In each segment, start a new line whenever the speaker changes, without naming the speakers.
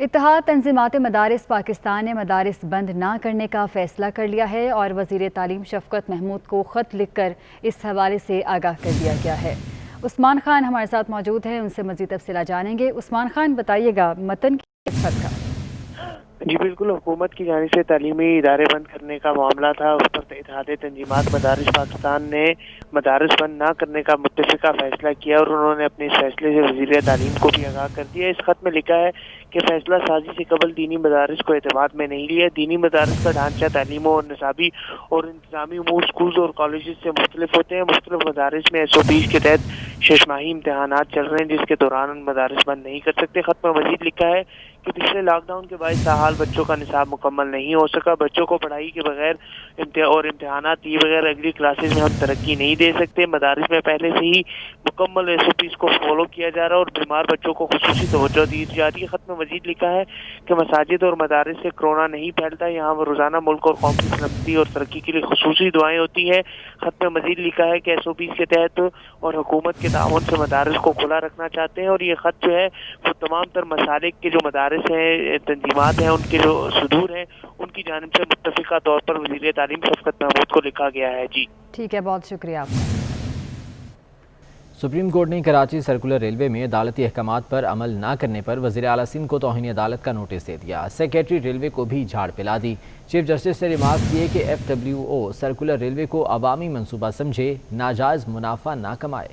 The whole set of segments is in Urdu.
اتحاد تنظیمات مدارس پاکستان نے مدارس بند نہ کرنے کا فیصلہ کر لیا ہے اور وزیر تعلیم شفقت محمود کو خط لکھ کر اس حوالے سے آگاہ کر دیا گیا ہے۔ عثمان خان ہمارے ساتھ موجود ہیں، ان سے مزید تفصیلات جانیں گے۔ عثمان خان، بتائیے گا متن کی اس خط کا۔
جی بالکل، حکومت کی جانب سے تعلیمی ادارے بند کرنے کا معاملہ تھا، اس پر اتحاد تنظیمات مدارس پاکستان نے مدارس بند نہ کرنے کا متفقہ فیصلہ کیا اور انہوں نے اپنے اس فیصلے سے وزیر تعلیم کو بھی آگاہ کر دیا۔ اس خط میں لکھا ہے کہ فیصلہ سازی سے قبل دینی مدارس کو اعتماد میں نہیں لیا۔ دینی مدارس کا ڈھانچہ تعلیم و نصابی اور انتظامی امور اسکولز اور کالجز سے مختلف ہوتے ہیں۔ مختلف مدارس میں SOPs کے تحت 6 ماہی امتحانات چل رہے ہیں، جس کے دوران مدارس بند نہیں کر سکتے۔ خط میں مزید لکھا ہے کہ پچھلے لاک ڈاؤن کے باعث تاحال بچوں کا نصاب مکمل نہیں ہو سکا۔ بچوں کو پڑھائی کے بغیر اور امتحانات دیے بغیر اگلی کلاسز میں ہم ترقی نہیں دے سکتے۔ مدارس میں پہلے سے ہی مکمل SOPs کو فالو کیا جا رہا ہے اور بیمار بچوں کو خصوصی توجہ دی جا رہی ہے۔ خط میں مزید لکھا ہے کہ مساجد اور مدارس سے کورونا نہیں پھیلتا، یہاں روزانہ ملک اور قوم کی سلامتی اور ترقی کے لیے خصوصی دعائیں ہوتی ہیں۔ خط میں مزید لکھا ہے کہ SOPs کے تحت اور حکومت کے تعاون سے مدارس کو کھلا رکھنا چاہتے ہیں اور یہ خط جو ہے وہ تمام تر مسالک کے جو مدارس ہیں، تنظیمات ہیں، ان کے جو صدور ہیں، ان کی جانب سے متفقہ طور پر وزیر تعلیم شفقت محمود کو لکھا گیا ہے۔ جی
ٹھیک ہے، بہت شکریہ آپ کا۔
سپریم کورٹ نے کراچی سرکولر ریلوے میں عدالتی احکامات پر عمل نہ کرنے پر وزیر اعلیٰ سندھ کو توہین عدالت کا نوٹس دے دیا۔ سیکریٹری ریلوے کو بھی جھاڑ پلا دی۔ چیف جسٹس نے ریمارک کیے کہ FWO سرکولر ریلوے کو عوامی منصوبہ سمجھے، ناجائز منافع نہ کمائے۔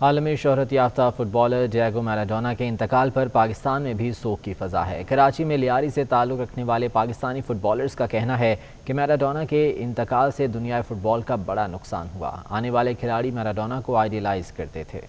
عالمی شہرت یافتہ فٹ بالر ڈیگو میراڈونا کے انتقال پر پاکستان میں بھی سوگ کی فضا ہے۔ کراچی میں لیاری سے تعلق رکھنے والے پاکستانی فٹ بالرز کا کہنا ہے کہ میراڈونا کے انتقال سے دنیا فٹ بال کا بڑا نقصان ہوا۔ آنے والے کھلاڑی میراڈونا کو آئیڈیلائز کرتے تھے۔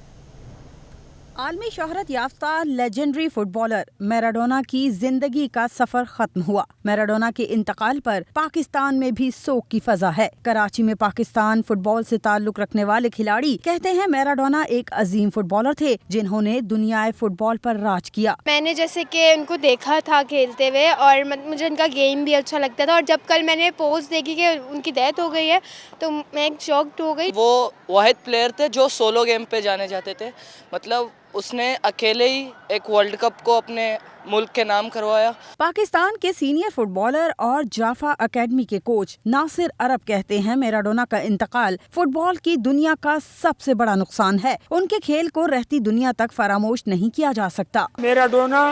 عالمی شہرت یافتہ لیجنڈری فٹ بالر میراڈونا کی زندگی کا سفر ختم ہوا۔ میراڈونا کے انتقال پر پاکستان میں بھی سوگ کی فضا ہے۔ کراچی میں پاکستان فٹ بال سے تعلق رکھنے والے کھلاڑی کہتے ہیں میراڈونا ایک عظیم فٹ بالر تھے جنہوں نے دنیا فٹ بال پر راج کیا۔
میں نے جیسے کہ ان کو دیکھا تھا کھیلتے ہوئے اور مجھے ان کا گیم بھی اچھا لگتا تھا، اور جب کل میں نے پوسٹ دیکھی کہ ان کی ڈیتھ ہو گئی ہے تو میں شاکڈ ہو گئی۔
وہ واحد پلیئر تھے جو سولو گیم پہ جانے جاتے تھے، مطلب اس نے اکیلے ہی ایک ورلڈ کپ کو اپنے ملک کے نام کروایا۔
پاکستان کے سینئر فٹ بالر اور جافا اکیڈمی کے کوچ ناصر عرب کہتے ہیں میراڈونا کا انتقال فٹ بال کی دنیا کا سب سے بڑا نقصان ہے۔ ان کے کھیل کو رہتی دنیا تک فراموش نہیں کیا جا سکتا۔
میراڈونا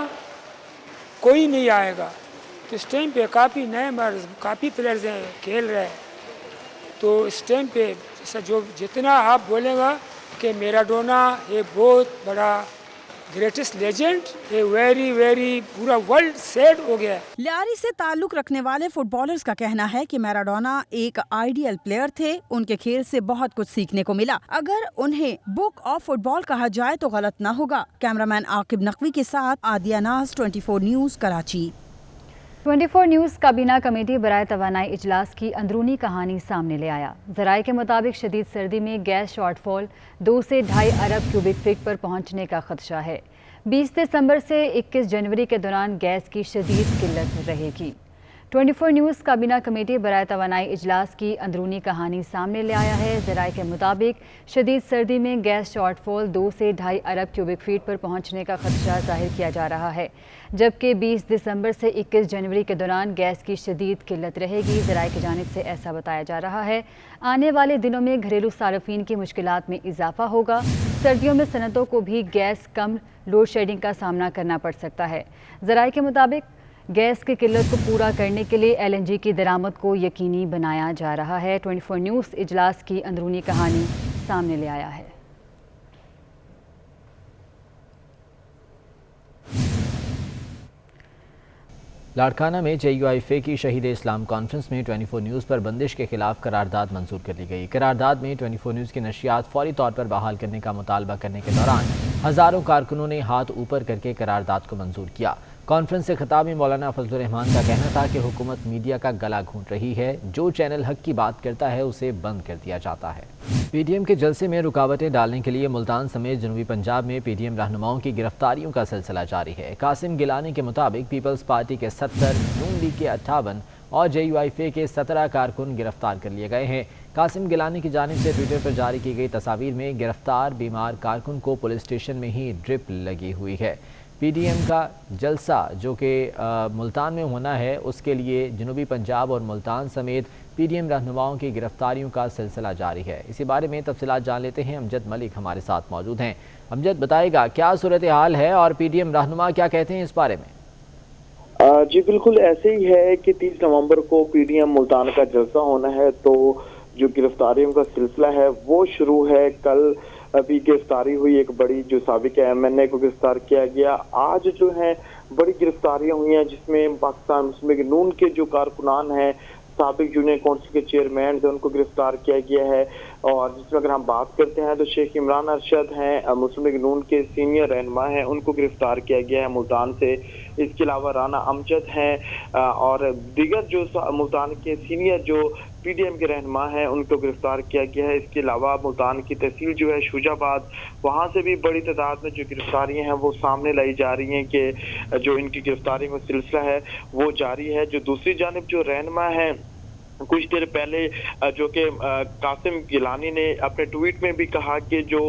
کوئی نہیں آئے گا تو اس ٹائم پہ کافی نئے مرض کافی پلیئرز ہیں کھیل رہے، تو اس ٹائم پہ جو جتنا آپ بولیں گا کہ میراڈونا یہ بہت بڑا گریٹسٹ لیجنڈ، یہ ویری پورا ورلڈ سیڈ ہو گیا ہے۔
لیاری سے تعلق رکھنے والے فٹ بالرز کا کہنا ہے کہ میراڈونا ایک آئیڈیل پلیئر تھے، ان کے کھیل سے بہت کچھ سیکھنے کو ملا۔ اگر انہیں بک آف فٹ بال کہا جائے تو غلط نہ ہوگا۔ کیمرامین عاقب نقوی کے ساتھ عادیہ ناز، 24 نیوز کراچی۔
24 نیوز کابینہ کمیٹی برائے توانائی اجلاس کی اندرونی کہانی سامنے لے آیا۔ ذرائع کے مطابق شدید سردی میں گیس شارٹ فال 2 سے 2.5 ارب کیوبک فٹ پر پہنچنے کا خدشہ ہے۔ 20 دسمبر سے 21 جنوری کے دوران گیس کی شدید قلت رہے گی۔ 24 نیوز کابینہ کمیٹی برائے توانائی اجلاس کی اندرونی کہانی سامنے لے آیا ہے۔ ذرائع کے مطابق شدید سردی میں گیس شارٹ فال 2 سے 2.5 ارب کیوبک فٹ پر پہنچنے کا خدشہ ظاہر کیا جا رہا ہے، جبکہ 20 دسمبر سے 21 جنوری کے دوران گیس کی شدید قلت رہے گی۔ ذرائع کی جانب سے ایسا بتایا جا رہا ہے۔ آنے والے دنوں میں گھریلو صارفین کی مشکلات میں اضافہ ہوگا۔ سردیوں میں صنعتوں کو بھی گیس کم لوڈ شیڈنگ کا سامنا کرنا پڑ سکتا ہے۔ ذرائع کے مطابق گیس کی قلت کو پورا کرنے کے لیے LNG کی درآمد کو یقینی بنایا جا رہا ہے۔ 24 نیوز اجلاس کی اندرونی کہانی سامنے لے آیا ہے۔
لاڑکانہ میں JUIFA کی شہید اسلام کانفرنس میں 24 نیوز پر بندش کے خلاف قرارداد منظور کر لی گئی۔ قرارداد میں 24 نیوز کی نشریات فوری طور پر بحال کرنے کا مطالبہ کرنے کے دوران ہزاروں کارکنوں نے ہاتھ اوپر کر کے قرارداد کو منظور کیا۔ کانفرنس سے خطاب میں مولانا فضل الرحمان کا کہنا تھا کہ حکومت میڈیا کا گلا گھونٹ رہی ہے، جو چینل حق کی بات کرتا ہے اسے بند کر دیا جاتا ہے۔ PDM کے جلسے میں رکاوٹیں ڈالنے کے لیے ملتان سمیت جنوبی پنجاب میں PDM رہنماؤں کی گرفتاریوں کا سلسلہ جاری ہے۔ قاسم گیلانی کے مطابق پیپلز پارٹی کے 70، نون لیگ کے 58 اور JUIFA کے 17 کارکن گرفتار کر لیے گئے ہیں۔ قاسم گیلانی کی جانب سے ٹویٹر پر جاری کی گئی تصاویر میں گرفتار بیمار کارکن کو پولیس اسٹیشن میں ہی ڈرپ لگی ہوئی ہے۔ PDM کا جلسہ جو کہ ملتان میں ہونا ہے، اس کے لیے جنوبی پنجاب اور ملتان سمیت PDM رہنماؤں کی گرفتاریوں کا سلسلہ جاری ہے۔ اسی بارے میں تفصیلات جان لیتے ہیں، امجد ملک ہمارے ساتھ موجود ہیں۔ امجد، بتائے گا کیا صورتحال ہے اور PDM رہنما کیا کہتے ہیں اس بارے میں؟
جی بالکل ایسے ہی ہے کہ 30 نومبر کو PDM ملتان کا جلسہ ہونا ہے، تو جو گرفتاریوں کا سلسلہ ہے وہ شروع ہے۔ کل ابھی گرفتاری ہوئی ایک بڑی، جو سابق MNA کو گرفتار کیا گیا۔ آج جو ہے بڑی گرفتاریاں ہوئی ہیں، جس میں پاکستان مسلم لیگ نون کے جو کارکنان ہیں، سابق جونیئر کونسل کے چیئرمین ہیں، ان کو گرفتار کیا گیا ہے۔ اور جس میں اگر ہم بات کرتے ہیں تو شیخ عمران ارشد ہیں، مسلم لیگ نون کے سینئر رہنما ہیں، ان کو گرفتار کیا گیا ہے ملتان سے۔ اس کے علاوہ رانا امجد ہیں اور دیگر جو ملتان کے سینئر جو PDM کے رہنما ہیں، ان کو گرفتار کیا گیا ہے۔ اس کے علاوہ ملتان کی تحصیل جو ہے شوجہ آباد، وہاں سے بھی بڑی تعداد میں جو گرفتاریاں ہیں وہ سامنے لائی جا رہی ہیں کہ جو ان کی گرفتاری کا سلسلہ ہے وہ جاری ہے۔ جو دوسری جانب جو رہنما ہیں، کچھ دیر پہلے جو کہ قاسم گیلانی نے اپنے ٹویٹ میں بھی کہا کہ جو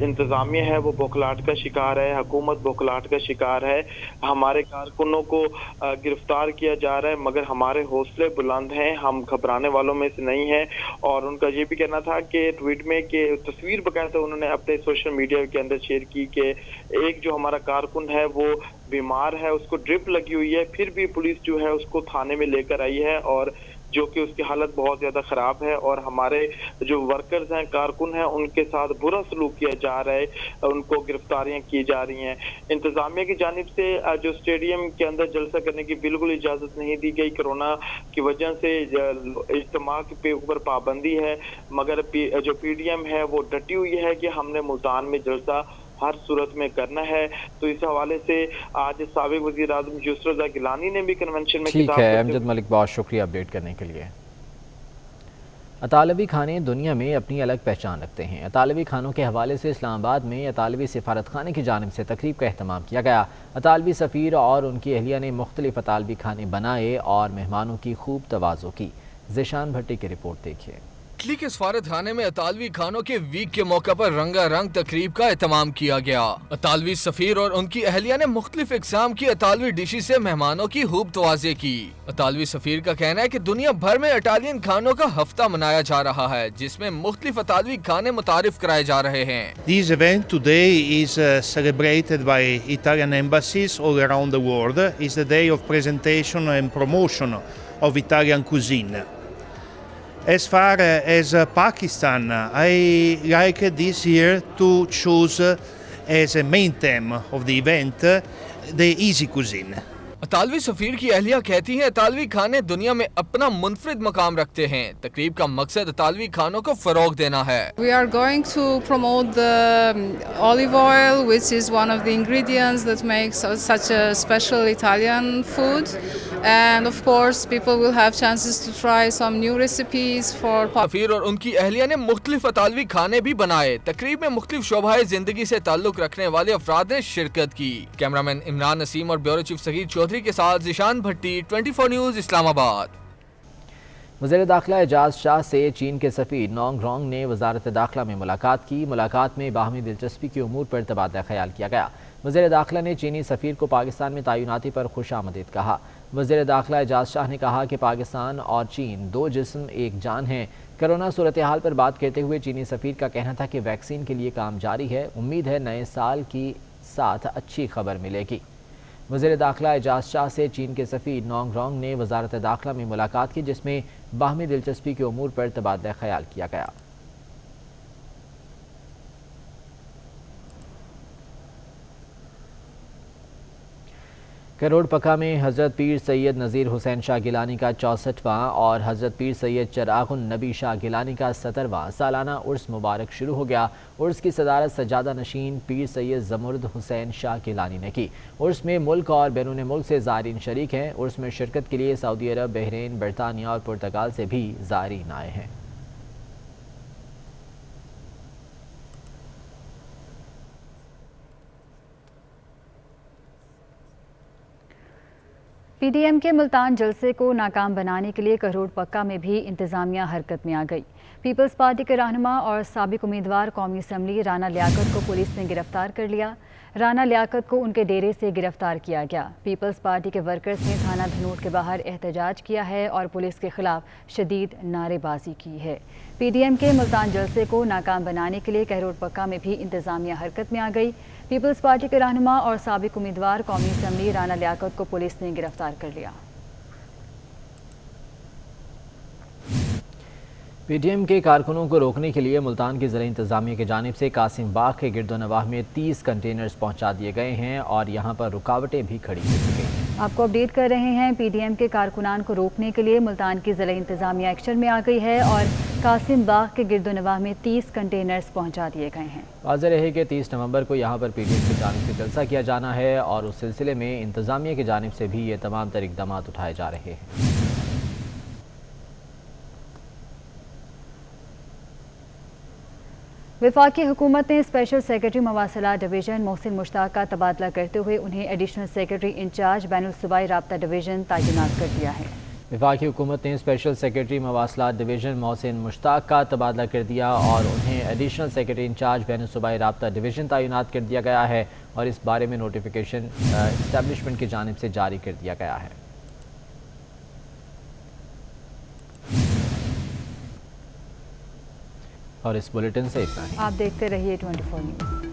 انتظامیہ ہے وہ بوکھلاہٹ کا شکار ہے، حکومت بوکھلاہٹ کا شکار ہے، ہمارے کارکنوں کو گرفتار کیا جا رہا ہے مگر ہمارے حوصلے بلند ہیں، ہم گھبرانے والوں میں سے نہیں ہیں۔ اور ان کا یہ بھی کہنا تھا کہ ٹویٹ میں کہ تصویر باقاعدہ انہوں نے اپنے سوشل میڈیا کے اندر شیئر کی کہ ایک جو ہمارا کارکن ہے وہ بیمار ہے، اس کو ڈرپ لگی ہوئی ہے، پھر بھی پولیس جو ہے اس کو تھانے میں لے کر آئی ہے اور جو کہ اس کی حالت بہت زیادہ خراب ہے، اور ہمارے جو ورکرز ہیں، کارکن ہیں، ان کے ساتھ برا سلوک کیا جا رہا ہے، ان کو گرفتاریاں کی جا رہی ہیں۔ انتظامیہ کی جانب سے جو اسٹیڈیم کے اندر جلسہ کرنے کی بالکل اجازت نہیں دی گئی، کرونا کی وجہ سے اجتماع کے اوپر پابندی ہے، مگر جو PDM ہے وہ ڈٹی ہوئی ہے کہ ہم نے ملتان میں جلسہ ہر صورت میں کرنا ہے۔ تو اس حوالے سے آج سابق وزیر اعظم یسر رضا گیلانی نے بھی کنونشن میں
ٹھیک ہے امجد ملک، بہت شکریہ اپڈیٹ کرنے کے لیے۔ اطالوی کھانے دنیا میں اپنی الگ پہچان رکھتے ہیں۔ اطالوی کھانوں کے حوالے سے اسلام آباد میں اطالوی سفارت خانے کی جانب سے تقریب کا اہتمام کیا گیا۔ اطالوی سفیر اور ان کی اہلیہ نے مختلف اطالوی کھانے بنائے اور مہمانوں کی خوب توازو کی۔ ذیشان بھٹی کی رپورٹ دیکھیے۔
اٹلی کے سفارت خانے میں اطالوی کھانوں کے ویک کے موقع پر رنگا رنگ تقریب کا اہتمام کیا گیا۔ اطالوی سفیر اور ان کی اہلیہ نے مختلف اقسام کی اطالوی ڈشز سے مہمانوں کی خوب توازی کی۔ اطالوی سفیر کا کہنا ہے کہ دنیا بھر میں اٹالین کھانوں کا ہفتہ منایا جا رہا ہے، جس میں مختلف اطالوی کھانے متعارف کرائے جا رہے ہیں۔
This event today is celebrated by Italian embassies all around the world. It's the day of presentation and promotion of Italian cuisine. As far as Pakistan, I like this year to choose as a main theme of the event the easy cuisine.
اطالوی سفیر کی اہلیہ کہتی ہیں اطالوی کھانے دنیا میں اپنا منفرد مقام رکھتے ہیں۔ تقریب کا مقصد اطالوی کھانوں کو فروغ دینا ہے۔
We are going to promote the olive oil, which is one of the ingredients that makes such a special Italian food. And of course, people will have chances to try some new recipes for.
سفیر اور ان کی اہلیہ نے مختلف اطالوی کھانے بھی بنائے۔ تقریب میں مختلف شعبۂ زندگی سے تعلق رکھنے والے افراد نے شرکت کی۔ کیمرامین عمران نسیم اور بیورو چیف سعید چودھری کے ساتھ ذیشان بھٹی، 24 نیوز، اسلام آباد۔
وزیر داخلہ اعجاز شاہ سے چین کے سفیر نونگ رونگ نے وزارت داخلہ میں ملاقات کی۔ ملاقات میں باہمی دلچسپی کے امور پر تبادلہ خیال کیا گیا۔ وزیر داخلہ نے چینی سفیر کو پاکستان میں تعیناتی پر خوش آمدید کہا۔ وزیر داخلہ اعجاز شاہ نے کہا کہ پاکستان اور چین دو جسم ایک جان ہیں۔ کرونا صورتحال پر بات کرتے ہوئے چینی سفیر کا کہنا تھا کہ ویکسین کے لیے کام جاری ہے، امید ہے نئے سال کی ساتھ اچھی خبر ملے گی۔ وزیر داخلہ اعجاز شاہ سے چین کے سفیر نونگ رونگ نے وزارت داخلہ میں ملاقات کی، جس میں باہمی دلچسپی کے امور پر تبادلہ خیال کیا گیا۔ کروڑ پکا میں حضرت پیر سید نذیر حسین شاہ گیلانی کا 64واں اور حضرت پیر سید چراغ النبی شاہ گیلانی کا 70واں سالانہ عرس مبارک شروع ہو گیا۔ عرس کی صدارت سجادہ نشین پیر سید زمرد حسین شاہ گیلانی نے کی۔ عرس میں ملک اور بیرون ملک سے زائرین شریک ہیں۔ عرس میں شرکت کے لیے سعودی عرب، بحرین، برطانیہ اور پرتگال سے بھی زائرین آئے ہیں۔
PDM کے ملتان جلسے کو ناکام بنانے کے لیے کروڑ پکا میں بھی انتظامیہ حرکت میں آ گئی۔ پیپلز پارٹی کے رہنما اور سابق امیدوار قومی اسمبلی رانا لیاقت کو پولیس نے گرفتار کر لیا۔ رانا لیاقت کو ان کے ڈیرے سے گرفتار کیا گیا۔ پیپلز پارٹی کے ورکرز نے تھانہ دھنوٹ کے باہر احتجاج کیا ہے اور پولیس کے خلاف شدید نعرے بازی کی ہے۔ پی ڈی ایم کے ملتان جلسے کو ناکام بنانے کے لیے کہروڑ پکا میں بھی انتظامیہ حرکت میں آ گئی۔ پیپلز پارٹی کے رہنما اور سابق امیدوار قومی اسمبلی رانا لیاقت کو پولیس نے گرفتار کر لیا۔
پی ڈی ایم کے کارکنوں کو روکنے کے لیے ملتان کی ضلع انتظامیہ کی جانب سے قاسم باغ کے گرد و نواح میں 30 کنٹینرز پہنچا دیے گئے ہیں اور یہاں پر رکاوٹیں بھی کھڑی ہو چکی ہیں۔
آپ کو اپڈیٹ کر رہے ہیں، پی ڈی ایم کے کارکنان کو روکنے کے لیے ملتان کی ضلع انتظامیہ ایکشن میں آ گئی ہے اور قاسم باغ کے گرد و نواح میں 30 کنٹینرز پہنچا دیے گئے ہیں۔
واضح رہے کہ 30 نومبر کو یہاں پر پی ڈی ایم کی جانب سے جلسہ کیا جانا ہے اور اس سلسلے میں انتظامیہ کی جانب سے بھی یہ تمام تر اقدامات اٹھائے جا رہے ہیں۔
وفاقی حکومت نے اسپیشل سیکرٹری مواصلات ڈویژن محسن مشتاق کا تبادلہ کرتے ہوئے انہیں ایڈیشنل سیکرٹری انچارج بین الصوبائی رابطہ ڈویژن تعینات کر دیا ہے۔
وفاقی حکومت نے اسپیشل سیکرٹری مواصلات ڈویژن محسن مشتاق کا تبادلہ کر دیا اور انہیں ایڈیشنل سیکرٹری انچارج بین الصوبائی رابطہ ڈویژن تعینات کر دیا گیا ہے اور اس بارے میں نوٹیفیکیشن اسٹیبلشمنٹ کی جانب سے جاری کر دیا گیا ہے۔ اور اس بلیٹن سے اتنا ہی۔
آپ دیکھتے رہیے 24 نیوز۔